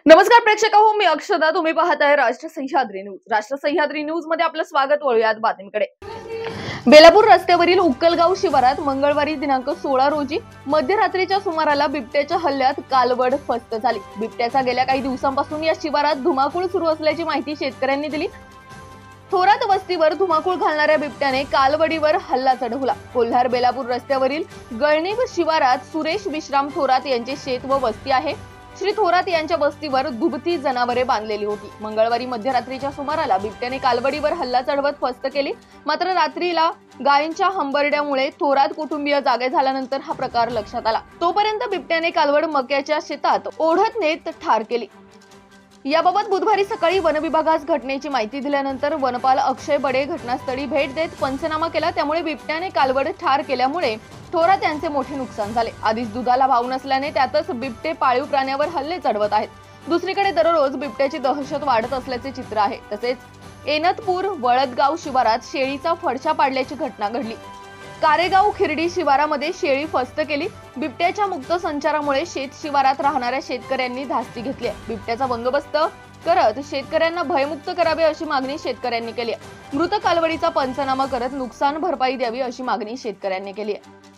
नमस्कार प्रेक्षक हो, मी अक्षदा. तुम्ही पाहताय राष्ट्र सह्याद्री न्यूज. राष्ट्र सह्याद्री न्यूज मध्ये आपलं स्वागत. वळूयात बातमीकडे. बेलापूर रस्त्यावरील उक्कलगाव शिवारात मंगळवारी दिनांक 16 रोजी मध्यरात्रीच्या सुमाराला बिबट्याच्या हल्ल्यात कालवड फस्त झाली. बिबट्याचा गेल्या काही दिवसांपासून या शिवारात धुमाकूळ सुरू असल्याची माहिती शेतकऱ्यांनी दिली. थोरात वस्तीवर धुमाकूळ घालणाऱ्या बिबट्याने कालवडीवर हल्ला चढवला. कोल्हार बेलापूर रस्त्यावरील गळणीव शिवारात सुरेश विश्राम थोरात यांचे शेत व वस्ती आहे. श्री थोरात यांच्या वस्तीवर दुभती जनावरे बांधलेली होती. मंगळवारी मध्यरात्रीच्या सुमाराला बिबट्याने कालवडीवर हल्ला चढवत फस्त केली. मात्र रात्रीला गायींच्या हंबरड्यामुळे थोरात कुटुंबीय जागे झाल्यानंतर हा प्रकार लक्षात आला. तोपर्यंत बिबट्याने कालवड मक्याच्या शेतात ओढत नेत ठार केली. याबाबत बुधवारी सकाळी वन विभागास घटनेची माहिती दिल्यानंतर वनपाल अक्षय बडे घटनास्थळी भेट देत पंचनामा केला. त्यामुळे बिबट्याने कालवड ठार केल्यामुळे थोरात यांचे मोठे नुकसान झाले. आधीच दुधाला भाव नसल्याने त्यातच बिबटे पाळीव प्राण्यावर हल्ले चढवत आहेत. दुसरीकडे दररोज बिबट्याची दहशत वाढत असल्याचे चित्र आहे. तसेच एनतपूर वळदगाव शिवारात शेळीचा फडशा पाडल्याची घटना घडली. कारेगाव खिरडी शिवारामध्ये शेळी फस्त केली. बिबट्याच्या मुक्त संचारामुळे शेत शिवारात राहणाऱ्या शेतकऱ्यांनी धास्ती घेतली. बिबट्याचा बंदोबस्त करत शेतकऱ्यांना भयमुक्त करावे अशी मागणी शेतकऱ्यांनी केली आहे. मृत कालवडीचा पंचनामा करत नुकसान भरपाई द्यावी अशी मागणी शेतकऱ्यांनी केली आहे.